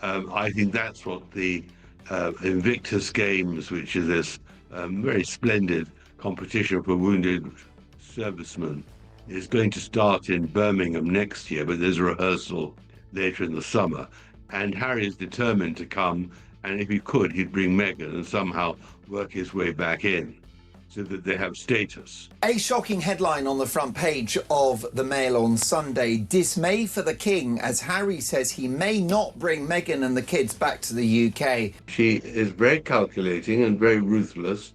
I think that's what the Invictus Games, which is this very splendid competition for wounded servicemen, is going to start in Birmingham next year, but there's a rehearsal later in the summer. And Harry is determined to come, and if he could, he'd bring Meghan and somehow work his way back in so that they have status. A shocking headline on the front page of the Mail on Sunday: dismay for the King as Harry says he may not bring Meghan and the kids back to the UK. She is very calculating and very ruthless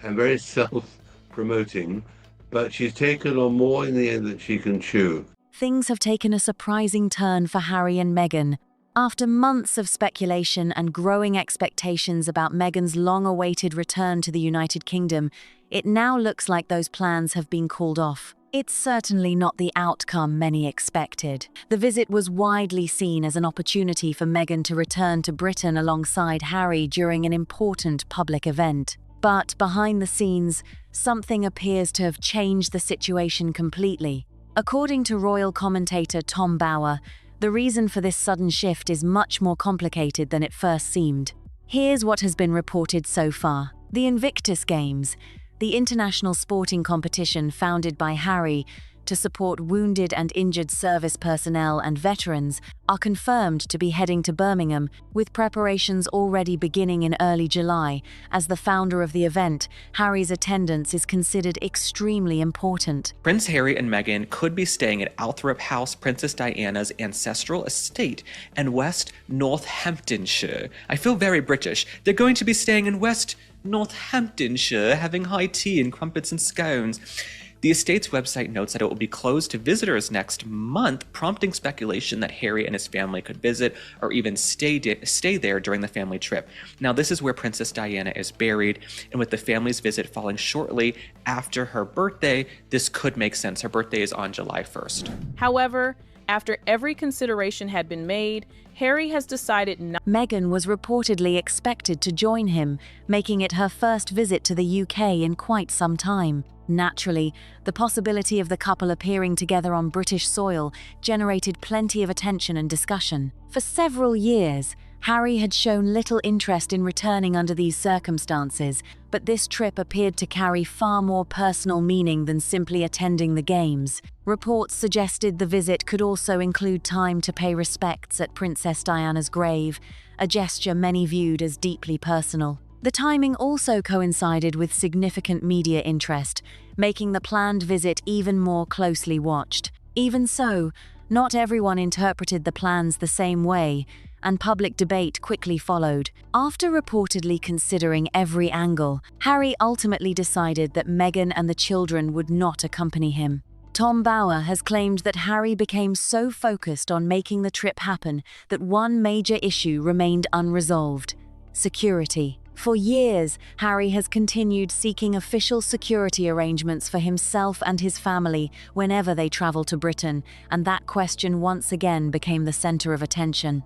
and very self-promoting, but she's taken on more in the end than she can chew. Things have taken a surprising turn for Harry and Meghan. After months of speculation and growing expectations about Meghan's long-awaited return to the United Kingdom, it now looks like those plans have been called off. It's certainly not the outcome many expected. The visit was widely seen as an opportunity for Meghan to return to Britain alongside Harry during an important public event. But behind the scenes, something appears to have changed the situation completely. According to royal commentator Tom Bower, the reason for this sudden shift is much more complicated than it first seemed. Here's what has been reported so far. The Invictus Games, the international sporting competition founded by Harry to support wounded and injured service personnel and veterans, are confirmed to be heading to Birmingham, with preparations already beginning in early July. As the founder of the event, Harry's attendance is considered extremely important. Prince Harry and Meghan could be staying at Althorp House, Princess Diana's ancestral estate, in West Northamptonshire. I feel very British. They're going to be staying in West Northamptonshire, having high tea and crumpets and scones. The estate's website notes that it will be closed to visitors next month, prompting speculation that Harry and his family could visit or even stay there during the family trip. Now, this is where Princess Diana is buried, and with the family's visit falling shortly after her birthday, this could make sense. Her birthday is on July 1st. However, after every consideration had been made, Harry has decided not. Meghan was reportedly expected to join him, making it her first visit to the UK in quite some time. Naturally, the possibility of the couple appearing together on British soil generated plenty of attention and discussion. For several years, Harry had shown little interest in returning under these circumstances, but this trip appeared to carry far more personal meaning than simply attending the games. Reports suggested the visit could also include time to pay respects at Princess Diana's grave, a gesture many viewed as deeply personal. The timing also coincided with significant media interest, making the planned visit even more closely watched. Even so, not everyone interpreted the plans the same way, and public debate quickly followed. After reportedly considering every angle, Harry ultimately decided that Meghan and the children would not accompany him. Tom Bower has claimed that Harry became so focused on making the trip happen that one major issue remained unresolved: security. For years, Harry has continued seeking official security arrangements for himself and his family whenever they travel to Britain, and that question once again became the center of attention.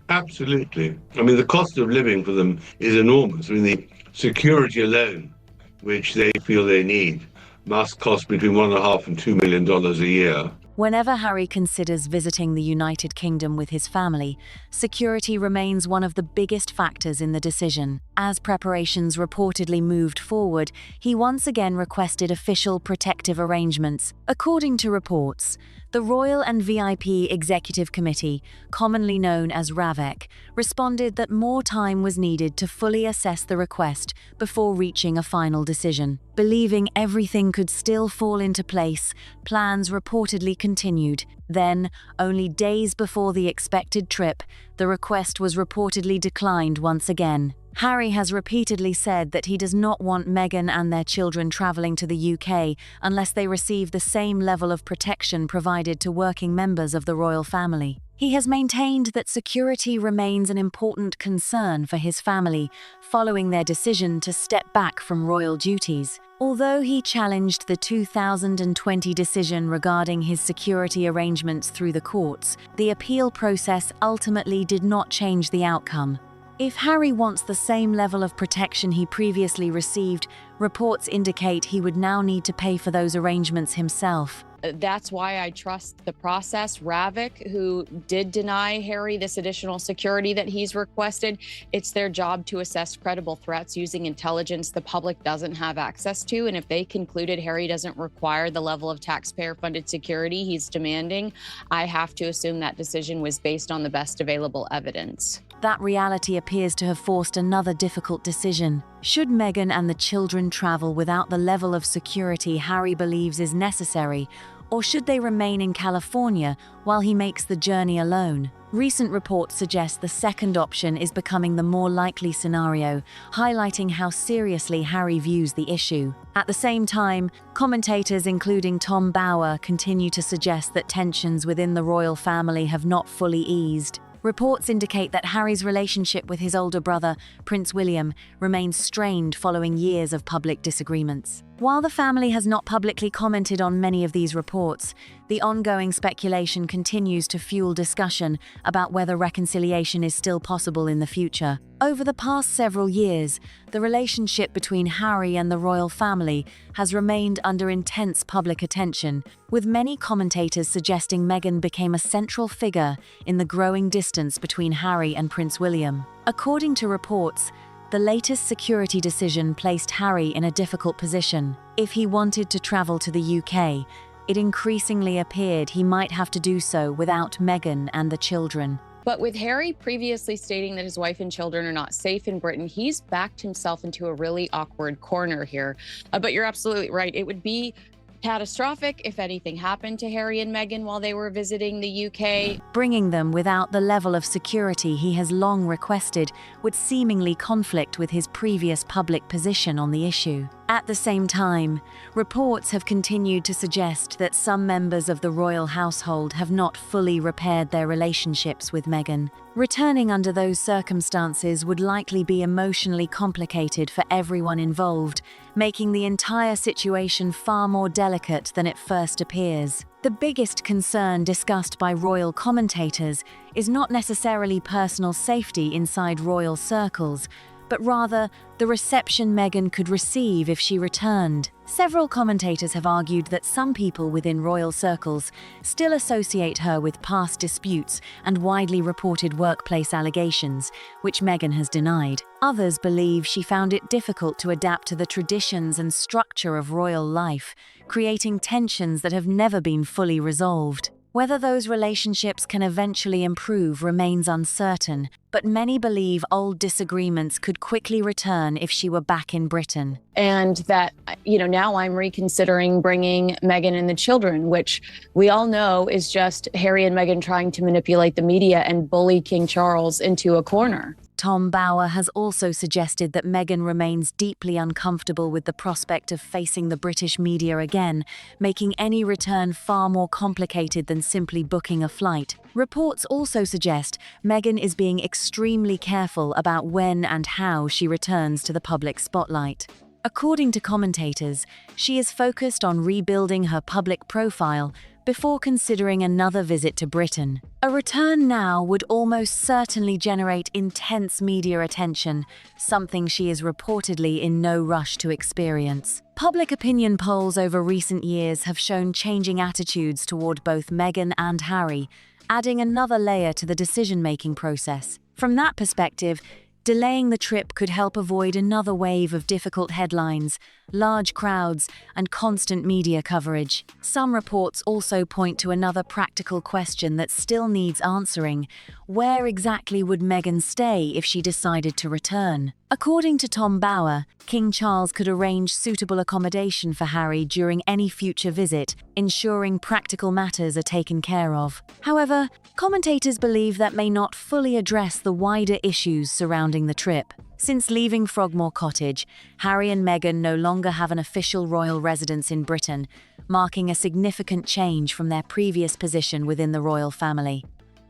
Absolutely. I mean, the cost of living for them is enormous. I mean, the security alone, which they feel they need, must cost between $1.5 and $2 million a year. Whenever Harry considers visiting the United Kingdom with his family, security remains one of the biggest factors in the decision. As preparations reportedly moved forward, he once again requested official protective arrangements. According to reports, the Royal and VIP Executive Committee, commonly known as RAVEC, responded that more time was needed to fully assess the request before reaching a final decision. Believing everything could still fall into place, plans reportedly continued. Then, only days before the expected trip, the request was reportedly declined once again. Harry has repeatedly said that he does not want Meghan and their children travelling to the UK unless they receive the same level of protection provided to working members of the royal family. He has maintained that security remains an important concern for his family following their decision to step back from royal duties. Although he challenged the 2020 decision regarding his security arrangements through the courts, the appeal process ultimately did not change the outcome. If Harry wants the same level of protection he previously received, reports indicate he would now need to pay for those arrangements himself. That's why I trust the process. Ravik, who did deny Harry this additional security that he's requested, it's their job to assess credible threats using intelligence the public doesn't have access to. And if they concluded Harry doesn't require the level of taxpayer-funded security he's demanding, I have to assume that decision was based on the best available evidence. That reality appears to have forced another difficult decision. Should Meghan and the children travel without the level of security Harry believes is necessary, or should they remain in California while he makes the journey alone? Recent reports suggest the second option is becoming the more likely scenario, highlighting how seriously Harry views the issue. At the same time, commentators including Tom Bauer continue to suggest that tensions within the royal family have not fully eased. Reports indicate that Harry's relationship with his older brother, Prince William, remains strained following years of public disagreements. While the family has not publicly commented on many of these reports, the ongoing speculation continues to fuel discussion about whether reconciliation is still possible in the future. Over the past several years, the relationship between Harry and the royal family has remained under intense public attention, with many commentators suggesting Meghan became a central figure in the growing distance between Harry and Prince William. According to reports, the latest security decision placed Harry in a difficult position. If he wanted to travel to the UK, it increasingly appeared he might have to do so without Meghan and the children. But with Harry previously stating that his wife and children are not safe in Britain, he's backed himself into a really awkward corner here. But you're absolutely right. It would be catastrophic if anything happened to Harry and Meghan while they were visiting the UK. Bringing them without the level of security he has long requested would seemingly conflict with his previous public position on the issue. At the same time, reports have continued to suggest that some members of the royal household have not fully repaired their relationships with Meghan. Returning under those circumstances would likely be emotionally complicated for everyone involved, making the entire situation far more delicate than it first appears. The biggest concern discussed by royal commentators is not necessarily personal safety inside royal circles, but rather the reception Meghan could receive if she returned. Several commentators have argued that some people within royal circles still associate her with past disputes and widely reported workplace allegations, which Meghan has denied. Others believe she found it difficult to adapt to the traditions and structure of royal life, creating tensions that have never been fully resolved. Whether those relationships can eventually improve remains uncertain, but many believe old disagreements could quickly return if she were back in Britain. And that, now I'm reconsidering bringing Meghan and the children, which we all know is just Harry and Meghan trying to manipulate the media and bully King Charles into a corner. Tom Bauer has also suggested that Meghan remains deeply uncomfortable with the prospect of facing the British media again, making any return far more complicated than simply booking a flight. Reports also suggest Meghan is being extremely careful about when and how she returns to the public spotlight. According to commentators, she is focused on rebuilding her public profile before considering another visit to Britain. A return now would almost certainly generate intense media attention, something she is reportedly in no rush to experience. Public opinion polls over recent years have shown changing attitudes toward both Meghan and Harry, adding another layer to the decision-making process. From that perspective, delaying the trip could help avoid another wave of difficult headlines, large crowds, and constant media coverage. Some reports also point to another practical question that still needs answering. Where exactly would Meghan stay if she decided to return? According to Tom Bauer, King Charles could arrange suitable accommodation for Harry during any future visit, ensuring practical matters are taken care of. However, commentators believe that may not fully address the wider issues surrounding the trip. Since leaving Frogmore Cottage, Harry and Meghan no longer have an official royal residence in Britain, marking a significant change from their previous position within the royal family.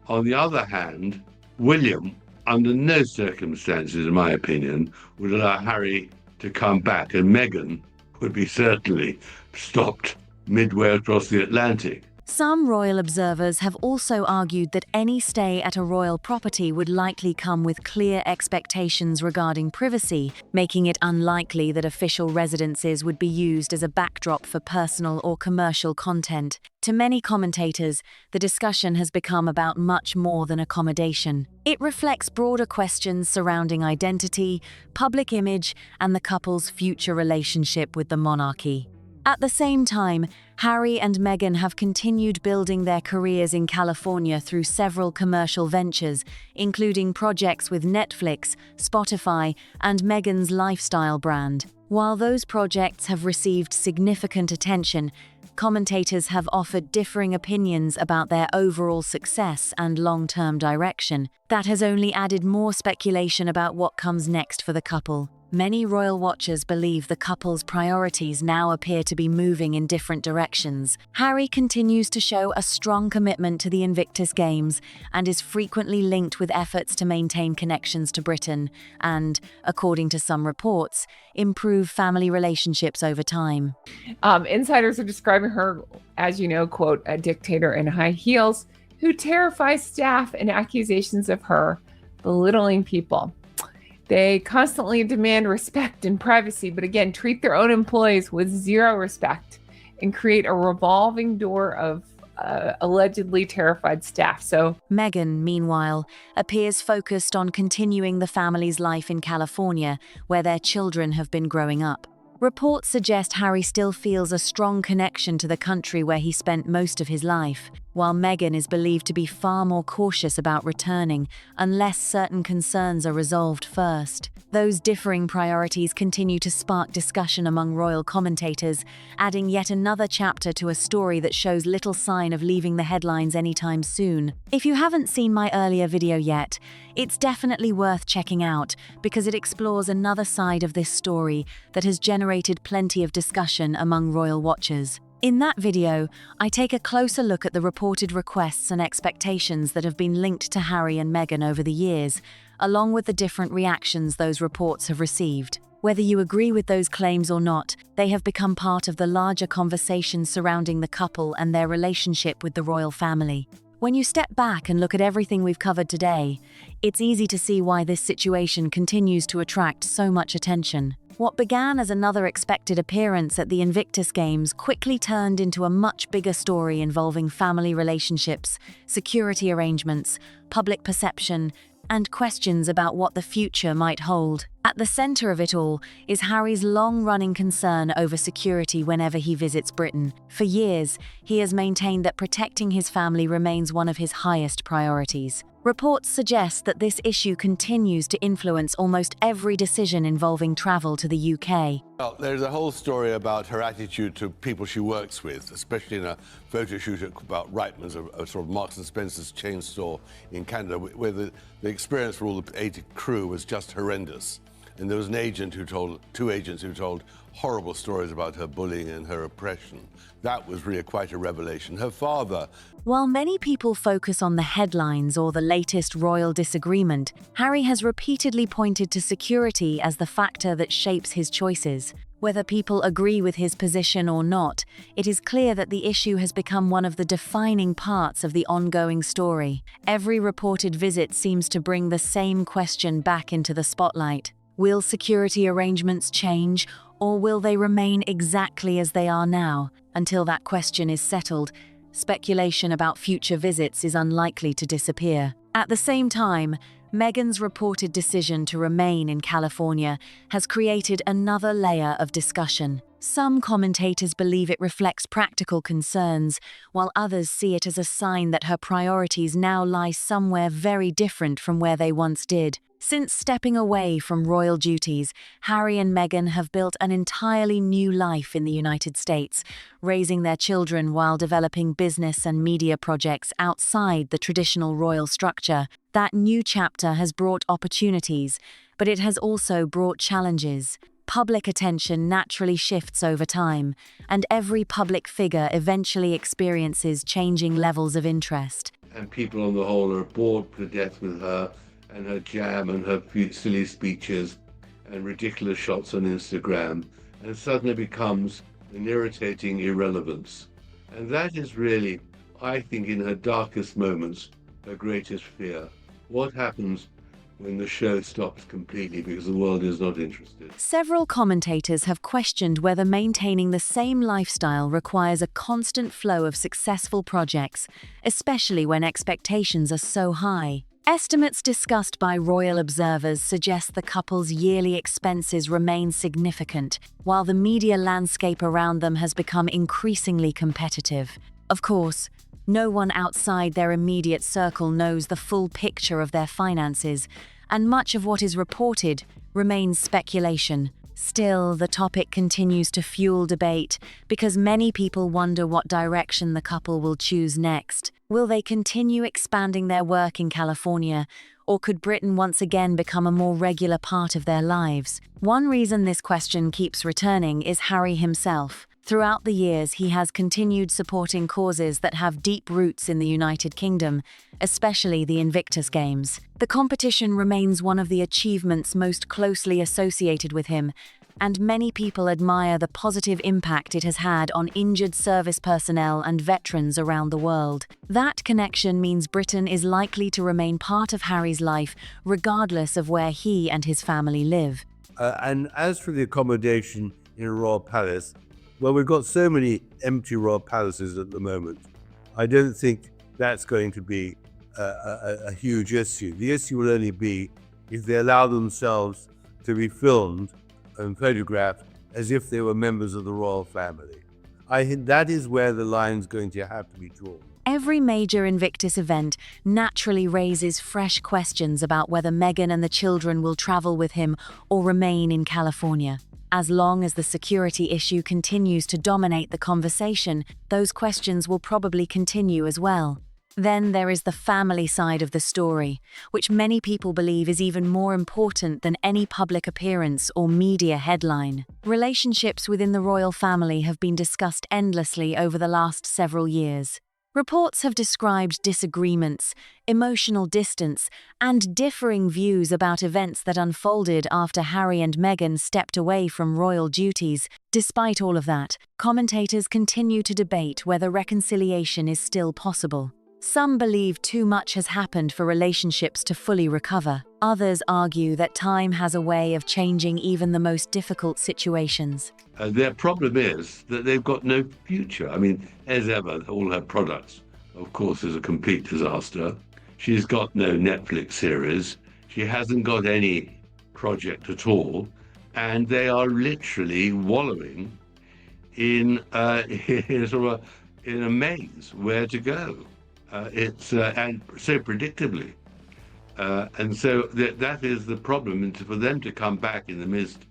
On the other hand, William, under no circumstances, in my opinion, would allow Harry to come back, and Meghan would be certainly stopped midway across the Atlantic. Some royal observers have also argued that any stay at a royal property would likely come with clear expectations regarding privacy, making it unlikely that official residences would be used as a backdrop for personal or commercial content. To many commentators, the discussion has become about much more than accommodation. It reflects broader questions surrounding identity, public image, and the couple's future relationship with the monarchy. At the same time, Harry and Meghan have continued building their careers in California through several commercial ventures, including projects with Netflix, Spotify, and Meghan's lifestyle brand. While those projects have received significant attention, commentators have offered differing opinions about their overall success and long-term direction. That has only added more speculation about what comes next for the couple. Many royal watchers believe the couple's priorities now appear to be moving in different directions. Harry continues to show a strong commitment to the Invictus Games and is frequently linked with efforts to maintain connections to Britain and, according to some reports, improve family relationships over time. Insiders are describing her, as you know, quote, a dictator in high heels who terrifies staff and accusations of her belittling people. They constantly demand respect and privacy, but again, treat their own employees with zero respect and create a revolving door of allegedly terrified staff. So Meghan, meanwhile, appears focused on continuing the family's life in California, where their children have been growing up. Reports suggest Harry still feels a strong connection to the country where he spent most of his life, while Meghan is believed to be far more cautious about returning unless certain concerns are resolved first. Those differing priorities continue to spark discussion among royal commentators, adding yet another chapter to a story that shows little sign of leaving the headlines anytime soon. If you haven't seen my earlier video yet, it's definitely worth checking out because it explores another side of this story that has generated plenty of discussion among royal watchers. In that video, I take a closer look at the reported requests and expectations that have been linked to Harry and Meghan over the years, along with the different reactions those reports have received. Whether you agree with those claims or not, they have become part of the larger conversation surrounding the couple and their relationship with the royal family. When you step back and look at everything we've covered today, it's easy to see why this situation continues to attract so much attention. What began as another expected appearance at the Invictus Games quickly turned into a much bigger story involving family relationships, security arrangements, public perception, and questions about what the future might hold. At the center of it all is Harry's long-running concern over security whenever he visits Britain. For years, he has maintained that protecting his family remains one of his highest priorities. Reports suggest that this issue continues to influence almost every decision involving travel to the UK. Well, there's a whole story about her attitude to people she works with, especially in a photo shoot about Reitman's, a sort of Marks and Spencer's chain store in Canada, where the experience for all the 80 crew was just horrendous. And there was two agents who told horrible stories about her bullying and her oppression. That was really quite a revelation. Her father... While many people focus on the headlines or the latest royal disagreement, Harry has repeatedly pointed to security as the factor that shapes his choices. Whether people agree with his position or not, it is clear that the issue has become one of the defining parts of the ongoing story. Every reported visit seems to bring the same question back into the spotlight. Will security arrangements change, or will they remain exactly as they are now? Until that question is settled, speculation about future visits is unlikely to disappear. At the same time, Meghan's reported decision to remain in California has created another layer of discussion. Some commentators believe it reflects practical concerns, while others see it as a sign that her priorities now lie somewhere very different from where they once did. Since stepping away from royal duties, Harry and Meghan have built an entirely new life in the United States, raising their children while developing business and media projects outside the traditional royal structure. That new chapter has brought opportunities, but it has also brought challenges. Public attention naturally shifts over time, and every public figure eventually experiences changing levels of interest. And people on the whole are bored to death with her and her jam and her silly speeches and ridiculous shots on Instagram, and it suddenly becomes an irritating irrelevance. And that is really I think, in her darkest moments, her greatest fear. What happens when the show stops completely because the world is not interested? Several commentators have questioned whether maintaining the same lifestyle requires a constant flow of successful projects, especially when expectations are so high. Estimates discussed by royal observers suggest the couple's yearly expenses remain significant, while the media landscape around them has become increasingly competitive. Of course, no one outside their immediate circle knows the full picture of their finances, and much of what is reported remains speculation. Still, the topic continues to fuel debate because many people wonder what direction the couple will choose next. Will they continue expanding their work in California, or could Britain once again become a more regular part of their lives? One reason this question keeps returning is Harry himself. Throughout the years, he has continued supporting causes that have deep roots in the United Kingdom, especially the Invictus Games. The competition remains one of the achievements most closely associated with him, and many people admire the positive impact it has had on injured service personnel and veterans around the world. That connection means Britain is likely to remain part of Harry's life, regardless of where he and his family live. And as for the accommodation in a royal palace, well, we've got so many empty royal palaces at the moment. I don't think that's going to be a huge issue. The issue will only be if they allow themselves to be filmed and photographed as if they were members of the royal family. I think that is where the line's going to have to be drawn. Every major Invictus event naturally raises fresh questions about whether Meghan and the children will travel with him or remain in California. As long as the security issue continues to dominate the conversation, those questions will probably continue as well. Then there is the family side of the story, which many people believe is even more important than any public appearance or media headline. Relationships within the royal family have been discussed endlessly over the last several years. Reports have described disagreements, emotional distance, and differing views about events that unfolded after Harry and Meghan stepped away from royal duties. Despite all of that, commentators continue to debate whether reconciliation is still possible. Some believe too much has happened for relationships to fully recover. Others argue that time has a way of changing even the most difficult situations. Their problem is that they've got no future. I mean, as ever, all her products, of course, is a complete disaster. She's got no Netflix series. She hasn't got any project at all. And they are literally wallowing in in a maze where to go. And so predictably. And so that is the problem. And for them to come back in the midst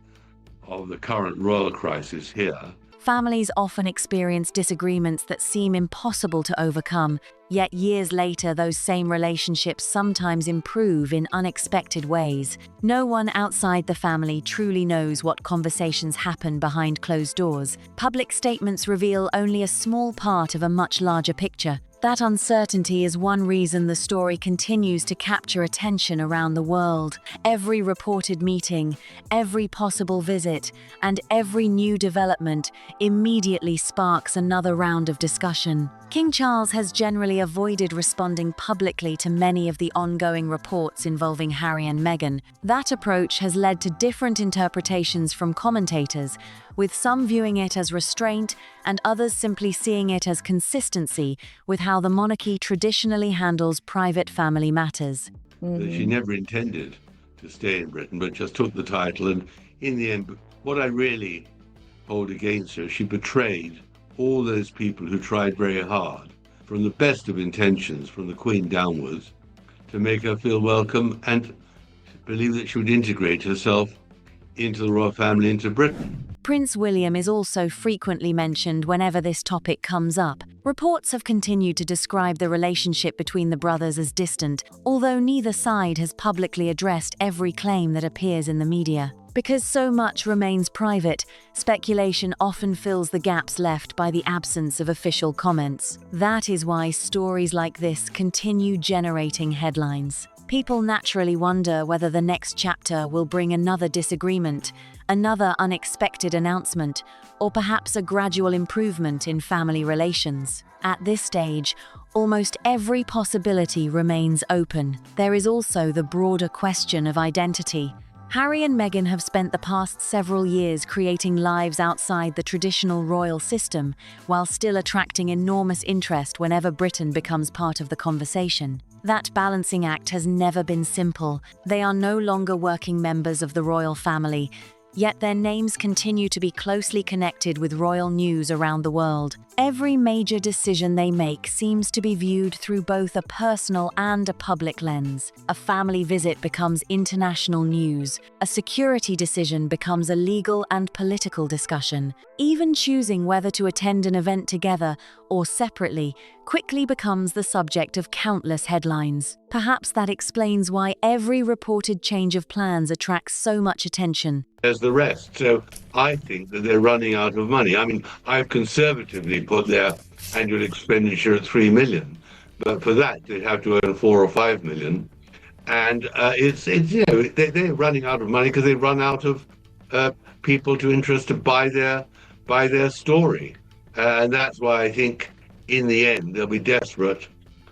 of the current royal crisis here. Families often experience disagreements that seem impossible to overcome, yet years later those same relationships sometimes improve in unexpected ways. No one outside the family truly knows what conversations happen behind closed doors. Public statements reveal only a small part of a much larger picture. That uncertainty is one reason the story continues to capture attention around the world. Every reported meeting, every possible visit, and every new development immediately sparks another round of discussion. King Charles has generally avoided responding publicly to many of the ongoing reports involving Harry and Meghan. That approach has led to different interpretations from commentators, with some viewing it as restraint and others simply seeing it as consistency with how the monarchy traditionally handles private family matters. She never intended to stay in Britain, but just took the title. And in the end, what I really hold against her, she betrayed all those people who tried very hard, from the best of intentions, from the Queen downwards, to make her feel welcome and believe that she would integrate herself into the royal family, into Britain. Prince William is also frequently mentioned whenever this topic comes up. Reports have continued to describe the relationship between the brothers as distant, although neither side has publicly addressed every claim that appears in the media. Because so much remains private, speculation often fills the gaps left by the absence of official comments. That is why stories like this continue generating headlines. People naturally wonder whether the next chapter will bring another disagreement, another unexpected announcement, or perhaps a gradual improvement in family relations. At this stage, almost every possibility remains open. There is also the broader question of identity. Harry and Meghan have spent the past several years creating lives outside the traditional royal system, while still attracting enormous interest whenever Britain becomes part of the conversation. That balancing act has never been simple. They are no longer working members of the royal family, yet their names continue to be closely connected with royal news around the world. Every major decision they make seems to be viewed through both a personal and a public lens. A family visit becomes international news. A security decision becomes a legal and political discussion. Even choosing whether to attend an event together or separately quickly becomes the subject of countless headlines. Perhaps that explains why every reported change of plans attracts so much attention. There's the rest. So I think that they're running out of money. I mean, I've conservatively put their annual expenditure at 3 million, but for that they'd have to earn 4 or 5 million. And it's they're running out of money because they run out of people to interest to buy their story. And that's why I think in the end they'll be desperate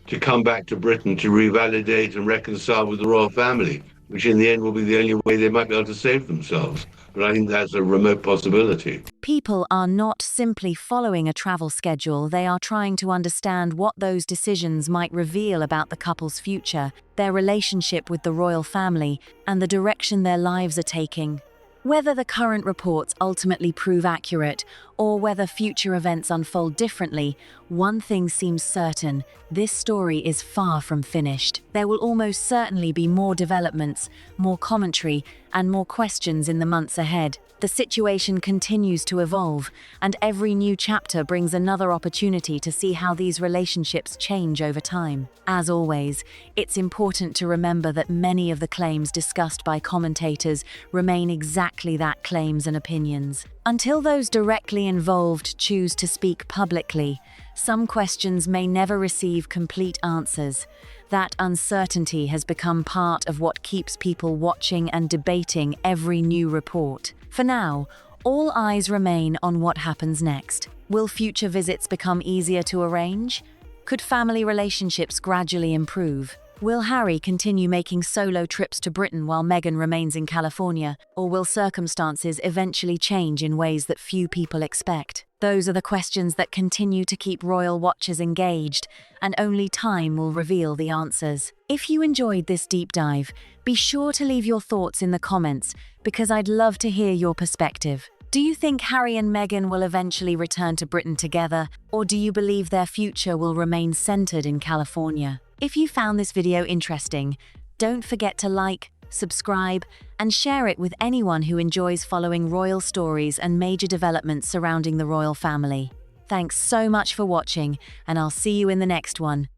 to come back to Britain to revalidate and reconcile with the royal family, which in the end will be the only way they might be able to save themselves. But I think that's a remote possibility. People are not simply following a travel schedule, they are trying to understand what those decisions might reveal about the couple's future, their relationship with the royal family, and the direction their lives are taking. Whether the current reports ultimately prove accurate, or whether future events unfold differently, one thing seems certain: this story is far from finished. There will almost certainly be more developments, more commentary, and more questions in the months ahead. The situation continues to evolve, and every new chapter brings another opportunity to see how these relationships change over time. As always, it's important to remember that many of the claims discussed by commentators remain exactly that: claims and opinions. Until those directly involved choose to speak publicly, some questions may never receive complete answers. That uncertainty has become part of what keeps people watching and debating every new report. For now, all eyes remain on what happens next. Will future visits become easier to arrange? Could family relationships gradually improve? Will Harry continue making solo trips to Britain while Meghan remains in California? Or will circumstances eventually change in ways that few people expect? Those are the questions that continue to keep royal watchers engaged, and only time will reveal the answers. If you enjoyed this deep dive, be sure to leave your thoughts in the comments, because I'd love to hear your perspective. Do you think Harry and Meghan will eventually return to Britain together, or do you believe their future will remain centered in California? If you found this video interesting, don't forget to like, subscribe, and share it with anyone who enjoys following royal stories and major developments surrounding the royal family. Thanks so much for watching, and I'll see you in the next one.